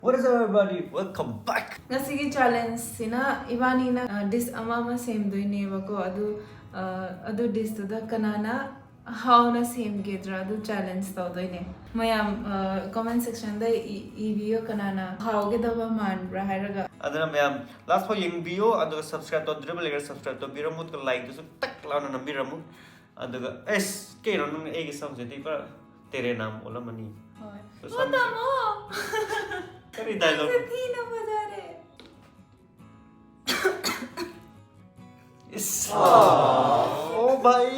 What is up, everybody? Welcome back. Ngasigi challenge sina ibani na dish ama same doi ne bako adu dish to da kanana how na same gedra adu challenge to doi ne mayam comment section da video kanana how ge da ba man bra hairaga adana mayam last for yung video and subscribe to dribble later subscribe to biramu to like to tak launa na biramu and es ke no nung egi sam se tipa tere nam ola mani hoy what mo kari dialogue Hasina bazare is oh bhai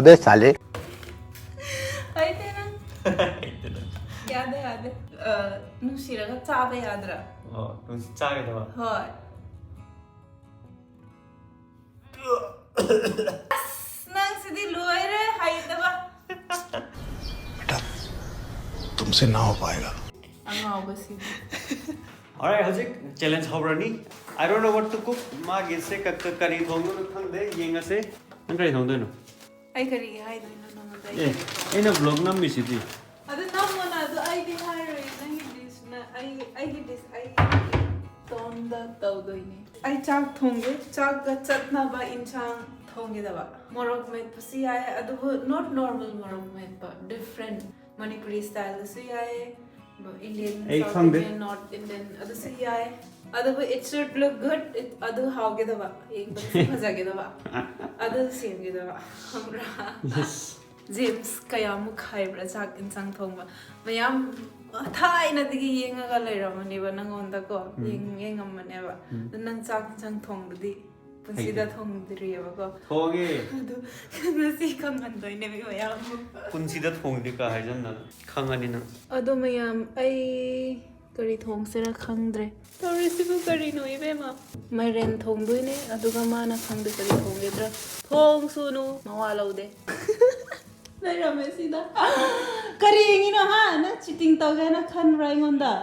अबे साले ai tena yaad nu shiraga chabe yadra oh tu chaga da hoy nang sidi loire hai da ba तुमसे ना हो पाएगा angau basi alright hajik challenge hobrani I don't know what to cook ma gise kari thongno no khang de yenga se ang kari thong no ai kari hai doi na na dai eh ina vlog nam mi sidi adu nam na adu ai di hai roi nang dis na ai dis ai ton da tau doi ne ai chak thongge chak ga chatna ba inchang thongge da ba morok met pasi ai adu not normal morok met but different Manipuri style the CI, Indian, South Indian, North Indian, other CI. Other it should look good. It other how get the maza get the other same get the yes. James kayamu khai bra chak in sang thongba. Mayam thai na digi yenga ga lai ramani ba nang on da ko yeng amane ba. Nang chak sang thong di. Punsida thong diri ba ko. Thonge. Adu nasi kangan doi ne bi mayam. Punsida thong di ka haijan na khangani na. Ado mayam ai kari thong sera khangdre. Tori sibu kari no ibe ma. Mai ren thong doi ne aduga mana khangde kari thong gedra. Thong sunu mawala ude. Dai rame sida. Kari ingi no ha na cheating tau ga na khan rai ngonda.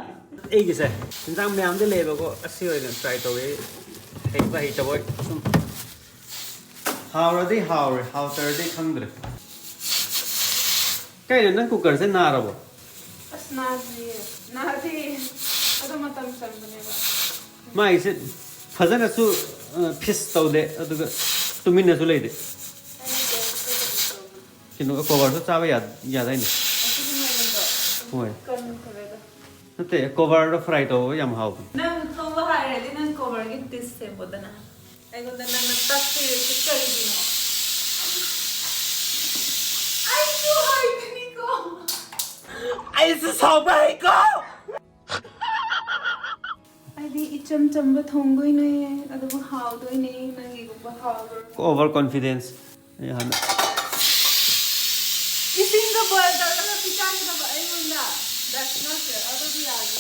Ei gise. Insang mayam de leba ko asi oi na try to we. Hey ba hey boy. Hauradi haure, hautardi khangdre. Kai na nang cooker se na rabo. As nazi ado matam sang bane ba. Mai se phajana su fish tawde aduga tumina su leide. Kino cover so chawa yad ai ni. Hoy. Nate cover ro fry to yam hau. Nang thongba hairedi nang cover gi dish se bodana. Ai gonda nang takti kari dino. Ai tu hai ni ko. Ai se sao bai ko. Ai di icham chamba thonggoi ne adu hau doi ne nang gi ba hau. Over confidence. Yan. Ising ka boil da na pikan ka ba ai gonda. That's not fair. Adu di agi.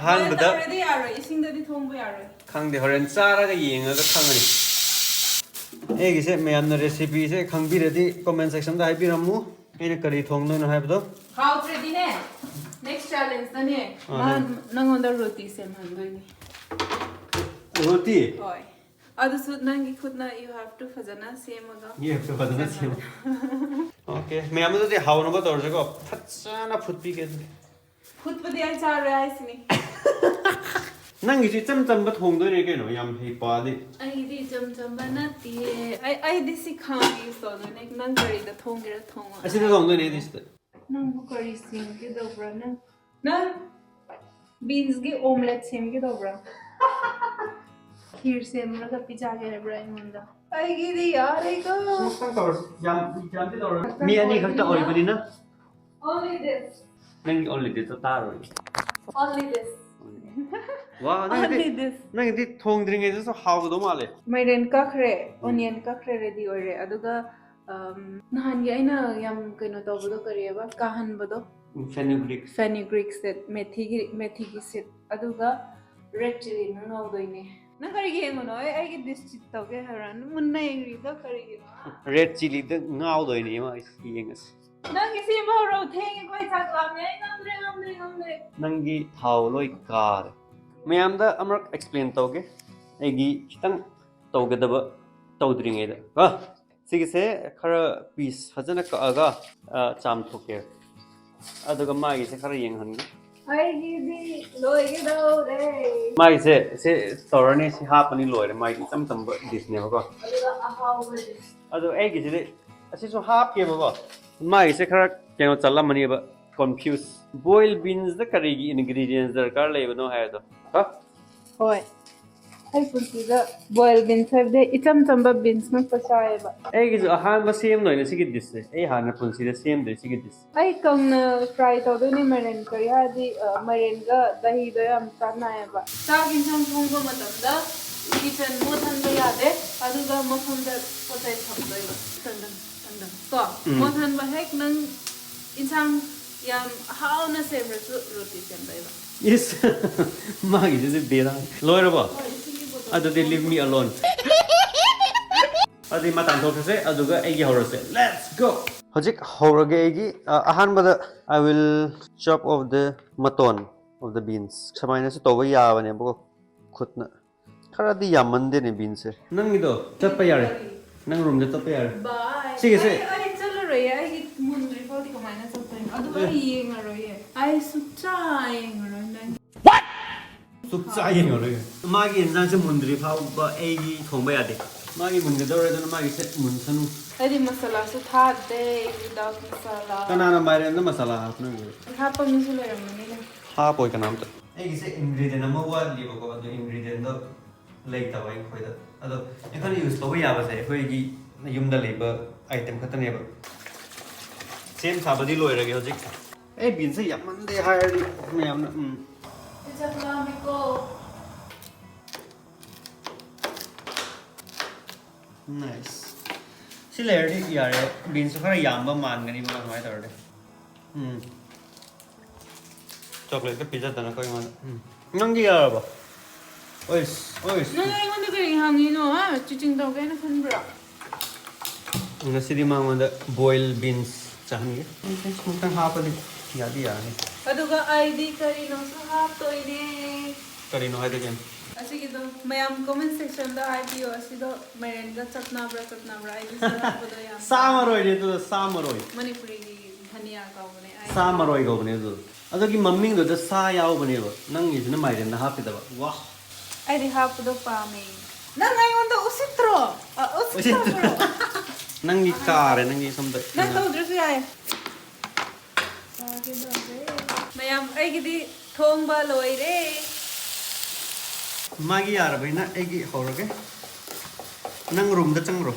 Han bada. Already are ising da di thongba are. Khangde horen chara ga yenga ga khangani. Egi se mayam na recipe se khangbiradi comment section da haibiramu. Ina kari thongno na haibdo. How ready ne? Next challenge da ne. Nang on the roti se man doi ne. Roti. Hoy. Adu su nang gi khud na you have to fazana same aga. Ye to badana se. Okay, mayam da de haunu ba dorje ko phachana phutpi ke. Khud pa di ai char ra ai sini. Nang gi cham cham ba thong doi ne ke no yam hei pa di. Ai di cham cham ba na ti ai di si khang so no ne nang kari da thong gira thong. Asi da thong doi ne dis. Nang bu kari sim ke do bra na. Na beans ge omelette sim ke do bra. Kheer sim ra ka pizza ge bra imunda. Ai gi di yaar ai ko. Mustang tor jam ti tor. Mi ani khakta oi bani na. Only this. Nang only this ta ro. Only this. Wow, Only this. nang di thong dring ge so how do male. Mairen kakre, onion kakre ready ore. Aduga nahan gi aina yam kaino tawbudo kariyaba kahan bado fenugreek set methi gi set aduga red chili na ngawdoine. Na kari gi ngono ai gi this chit tawge haran munna engri do kari gi. Red chili da ngaw doi ne ma yengas. Nang gi sim ho ro theng koi chak lam ne ngamre. Nang gi thau loi kar. Mayam da amrak explain tawge. Ai gi chitang tawge da ba tawdring ge da. Ha सिगिसे खरा piece फजन कअगा चाम थोके अदुगा मागिसे खरा येंगहनगे आइगिदी लोइगे दौरे मागिसे से तोरने से हापनी लोइरे मागी तम तम डिसने बको अदुगा अहाउबे अदु एगिसे असिसो हापके बको मागिसे खरा केनो चल्लमनी बा कंफ्यूज बॉइल बीन्स द करीगी इंग्रेडिएंट्स दरकार लेबनो हायदो हा होय आई पुंसीदा बॉयल बीन्स है इचम चंबा बीन्स में पचाएबा एगिसो अहान बा सेम नोइने सिगी डिस से ए हाना पुंसीदा सेम दे सिगी डिस आई कंगना फ्राई तौदोनी मरेन करी हादी मरेन गा दही दो याम चानाएबा चाक इंसान थोंगबा मतमदा किचन मोथनबा यादे अदुगा मफमदा पोताई थमदोइबा संदन संदन को मोथनबा हेक नंग इंसान याम हाउना सेमरसु रोटी सेमबाइबा Yes. Magi just bera. Lawyer ba? Ado they leave me alone. Adi matan thok se aduga egi horose. Let's go. Hojik horage egi ahan bada I will chop off the maton of the beans. Samaina se toba ya bane bo khutna. Khara di yaman de ne beans se. Nang ido chappa yare. Nang room de chappa yare. Bye. Sige se. Ay chalo re ay mundri ko di kumain na sa time. Aduga yeng aroye. Ay suchayeng aroye. Suksa yeng aroye. Magi injang se mundri phau ba egi thongba yade. Magi munga dore dona magi se munsanu. Adi masala su tha de without masala. Kanana mare na masala hapna. Hapa misu le ramani na. Ha poi kanam ta. Egi se ingredient ama wa li ba ko ado ingredient do lei ta wai khoi da. Ado ekhon use to ya ba se khoi gi yum da le ba item khatan ne ba. Sem sabadi loi rage hojik. ए बीन से यामन दे हायर मैम ना नाइस सिलेरडी यार बीन से खरा याम मान गनी बा हमारे तोड़े चॉकलेट का पिज्जा तना कोई मान नंगी यार बा ओइस ओइस नंग आई want to go hangi no ha chiching dog na khanbra ngasi di mang wanda boil beans chahni ke smutang hapadi यादी यानी aduga id kari no sa hap toine करी नो है तो क्या asigido mayam comment section da ipo asido meren ga chatna bra id sa bodo ya सामरोई ने तो सामरोई manipuri gi dhania ka bone ai सामरोई को बने तो अदो की मम्मी दो सा याओ बने वो नंग इसने मायरे ना हापी दबा वाह ai di hap do pa me nang ai want to usitro usitro नंग की कार है नंग की समझ nang to dress ya mayam ai gi di thongba loire मागी यार भाई ना एक ही हो रखे नंग रूम द चंग रो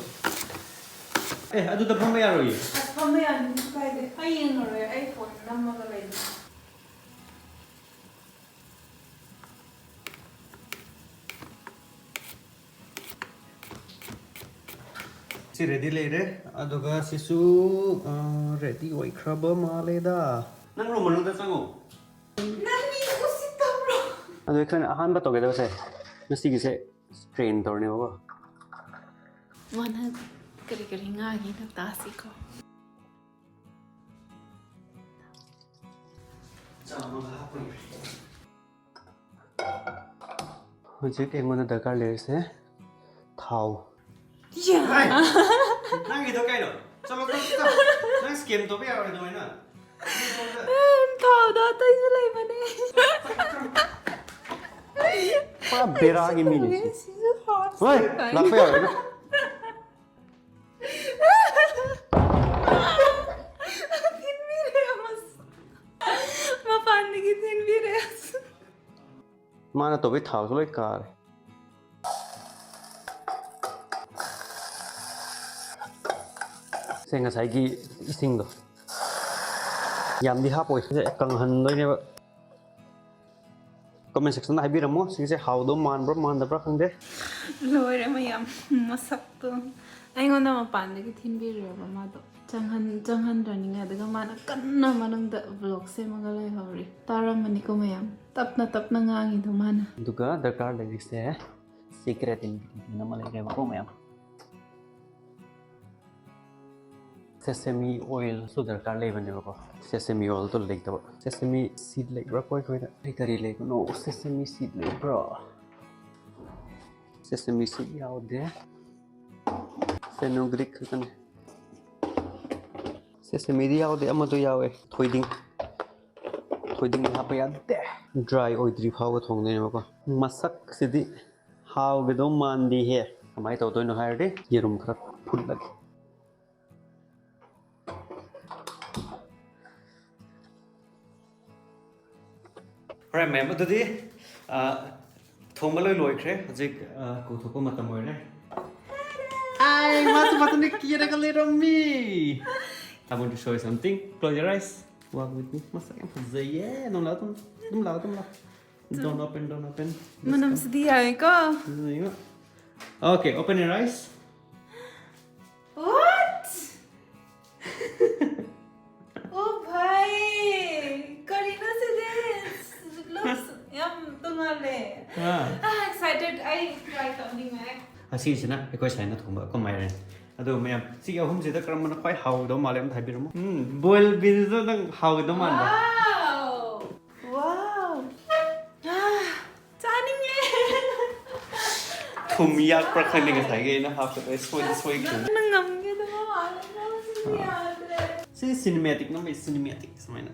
ए अदु द फम यार होई फम यार काय दे ai ing ro ai phone number ga lai सी रेडी ले रे अदुगा सिसु रेडी ओइ खरब मालेदा नंग रूम मनु द चंगो nang ni usitro अदु खन अहान बतो गेदा से मसी की से ट्रेन तोड़ने होगा mana kari nga gi na tasi ko मुझे एक मना दरकार ले से थाव ya नंग इधर काय नो चलो चलो नंग स्कीम तो भी आ रहा है ना thao da tai su lai mane पूरा बेरा की मीनी ओए लापे आ रहा है माना तो भी था उसको एक कार सेंगा साइकी इसिंग दो याम दी हाप ओइ से कंगहन दोइ ने कमेंट सेक्शन में हाइबिरमो सिसे हाउदो मानब्रो मानदब्रा खंदे loire mayam masak to ai ngon na pan de ki thin bi re ba ma to changhan running adaga mana kanna manang da vlog se magalai hori taram mani ko mayam tapna ngangi do mana दुगा दरकार लगी से secret ingredient नमले के को ma'am sesame oil so दरकार ले बने को सेसेमी ऑयल तो लेक दब सेसेमी सीड लेक ब्रा कोई कोई रे करी ले नो सेसेमी सीड ले ब्रा सेसेमी सीड याव दे Fenugreek khitane sesame di yaw de amadu yawe thoiding hapa yadde dry oidri phaw thong ne ba masak sidi how ge do man di he amai to toino hairde yerum khara phul lag Right ma'am adudi thongba loi loi khre hojik ko thoko matam oire ai matu ne kira ka leromi I want to show you something. Close your eyes. Walk with me. Masak yang fazay yeah. Don't lao. Don't open. Manam sidi ay ko. Okay, open your eyes. What? Oh bhai, Karina se this looks yum tungale. Excited. I try something back. Hasina, Eikhoi China Thongba ko mai ren. Ado ma'am, sige ahum sida karam na khoi how do malem thai birum. Boil beans do dang how do man ba. Wow. Chaning ye. Thum yak pra khang ni ga thai ge na half the swoi ku. Nangam ge do ma Cinematic no mai cinematic samai na.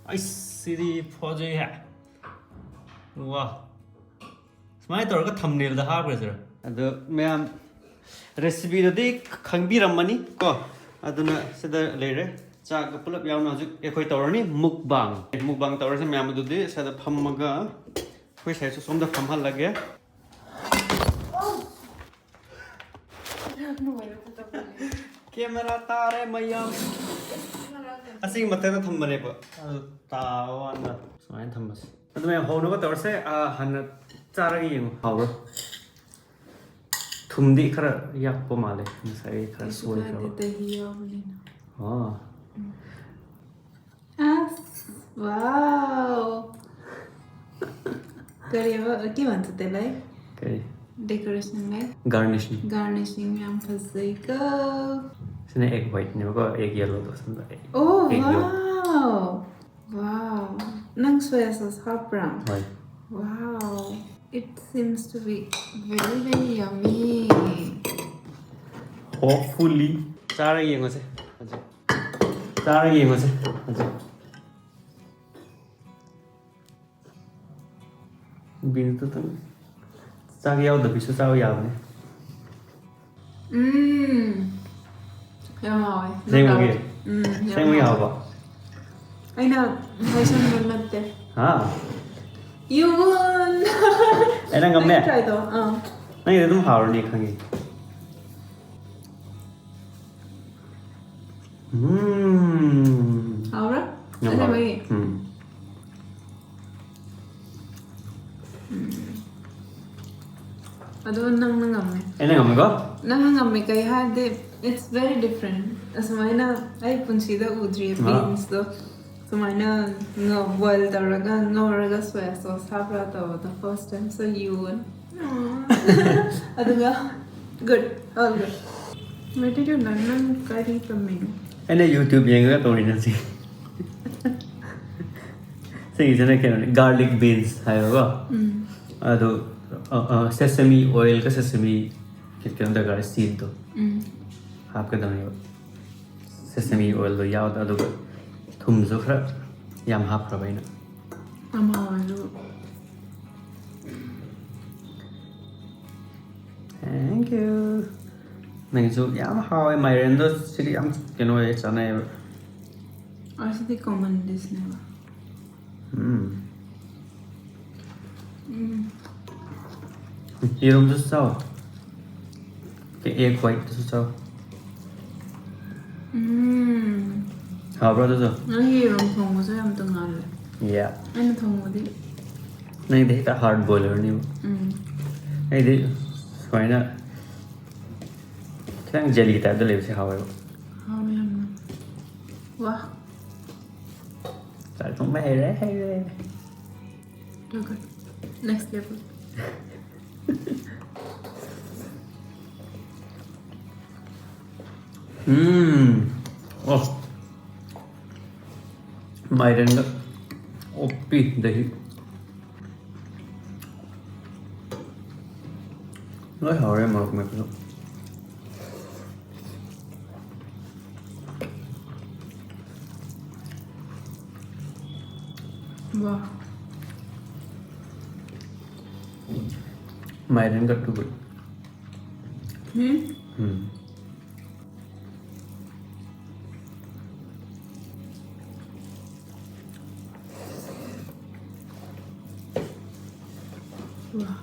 Ai siri project ha. Wow. Smai tor ka thumbnail da ha pra sir. Ado ma'am recipe do khangbiramani ko aduna seda leire chak pulap yauna ju Eikhoi torani mukbang torase myam du de seda phammaga khoi sai so somda phamhal lage camera tare mayam asing matena thambane ba tawana soin thambas adu me hono ba torse han charagi yeng hawro Thumdi khara yakpo male sai khara soi khara oh wow kariya ki banta te lai okay decoration lai garnishing में हम फंस गए कब sine egg white ne ko egg yellow to sanda oh wow nang soya sauce half brown right wow it seems to be very yummy hopefully chara yengo se haje bin to tang chak yaw da bisu chaw yaw ne yum rồi Same yaw ba I know hai san ngon latte ha you won ai đang ngắm nè try to nãy giờ tôi hào rồi nè khang gì hào đó Ngắm đây hào. vậy ado nang ngam ne ai đang ngắm có nang ngam me kai ha de it's very different asmaina ai punsida udri beans do Sumaina no boil raga soya sauce habra the first time so you won aduga good all good where did you learn curry from me anh này YouTube yang cái tôi này gì Sige sana kaya garlic beans hay ba ado sesame oil ka sesame kit kan da gar seed to hap ka dang yo sesame oil do yaw ado thum zo khra yam hap ra baina amalu thank you nang zo yam hoi mai ren do siri am keno e chana e also the common dish never Yerum to sao cái Eikhoi to sao how bro to nó hi rong thong mo sa am to ngal yeah anh thong mo di नहीं देखता hard boiler नहीं नहीं देख फाइना क्या jelly type तो ले से हवा है how me am wah चल तुम में है रे so good next level oh Myron का ओपी दही nói hồi em mọc mệt luôn Wow. My didn't got too good. Wow.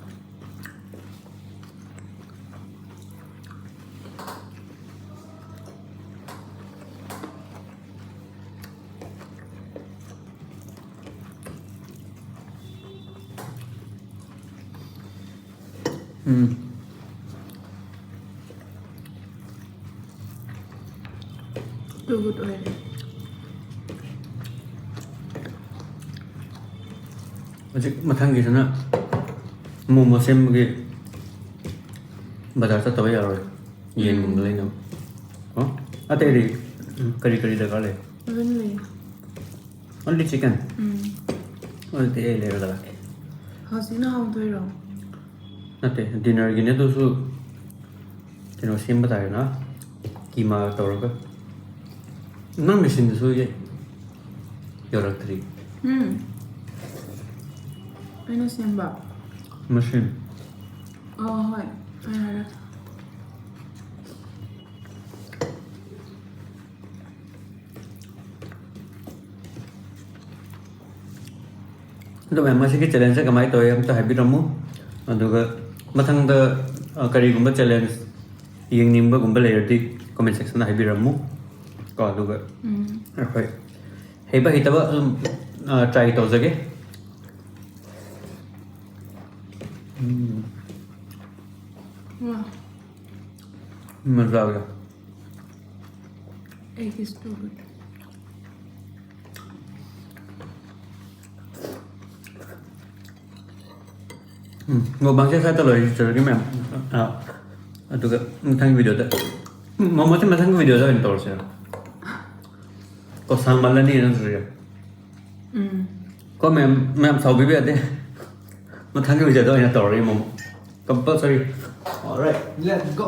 Too good already. Hꯧꯖꯤꯛ ꯃꯊꯪꯒꯤꯁꯤꯅ momo ꯁꯦꯝꯕꯒꯤ ꯕꯖꯥꯔ ꯆꯠꯇꯕ ꯌꯥꯔꯣꯏ ꯌꯦꯟꯒꯨꯝꯕ ꯂꯩꯅꯕ ꯑꯇꯩꯗꯤ ꯀꯔꯤ ꯀꯔꯤ ꯗꯔꯀꯥꯔ ꯂꯩ Only. ꯑꯣꯟꯂꯤ ꯆꯤꯀꯟ ꯑꯗꯨꯗꯤ ꯑꯩ ꯂꯩꯔꯒ ꯂꯥꯛꯀꯦ Hasina how do you ꯅꯠꯇꯦ ꯗꯤꯅꯔꯒꯤꯅꯦ ꯑꯗꯨꯁꯨ ꯀꯩꯅꯣ ꯁꯦꯝꯕ ꯇꯥꯔꯦꯅ ꯀꯤꯃꯥ ꯇꯧꯔꯒ ꯅꯪ ꯃꯦꯆꯤꯟꯗꯨꯁꯨ ꯌꯧꯔꯛꯇ꯭ꯔꯤ Ano simba? Machine Oh, hi. Ayara. ꯑꯗꯣ ꯃꯌꯥꯝ ꯃꯁꯤꯒꯤ ꯆꯦꯂꯦꯟꯖꯁꯦ ꯀꯃꯥꯏꯅ ꯇꯧꯋꯤ ꯑꯝꯇ ꯍꯥꯏꯕꯤꯔꯝꯃꯨ ꯑꯗꯨꯒ ꯃꯊꯪꯗ ꯀꯔꯤꯒꯨꯝꯕ ꯆꯦꯂꯦꯟꯖ ꯌꯦꯡꯅꯤꯡꯕꯒꯨꯝꯕ ꯂꯩꯔꯗꯤ ꯀꯣꯃꯦꯟ ꯁꯦꯛꯁꯟꯗ ꯍꯥꯏꯕꯤꯔꯝꯃꯨ ꯀꯣ ꯑꯗꯨꯒ ꯑꯩꯈꯣꯏ ꯍꯩꯕ ꯍꯩꯇꯕ ꯑꯗꯨꯝ ꯇ꯭ꯔꯥꯏ ꯇꯧꯖꯒꯦ Wow. ꯃꯖꯥ ꯑꯣꯏ Egg is too good. ꯃꯣꯕꯥꯡꯁꯦ ꯁꯥꯏꯠꯇ ꯂꯣꯏꯖꯔꯒꯦ ꯃꯌꯥꯝ ꯑꯗꯨꯒ ꯃꯊꯪꯒꯤ ꯚꯤꯗꯤꯑꯣꯗ ꯃꯣꯃꯣꯁꯦ ꯃꯊꯪꯒꯤ ꯚꯤꯗꯤꯑꯣꯗ ꯑꯣꯏꯅ ꯇꯧꯔꯁꯤꯔ ꯀꯣ ꯁꯥꯡꯃꯜꯂꯅꯤ ꯅꯠꯇ꯭ꯔꯒ ꯀꯣ ꯃꯌꯥꯝ ꯁꯥꯎꯕꯤꯕ ꯌꯥꯗꯦ ꯃꯊꯪꯒꯤ ꯚꯤꯗꯤꯑꯣꯗ ꯑꯣꯏꯅ ꯇꯧꯔꯒꯦ momo compulsory alright let's go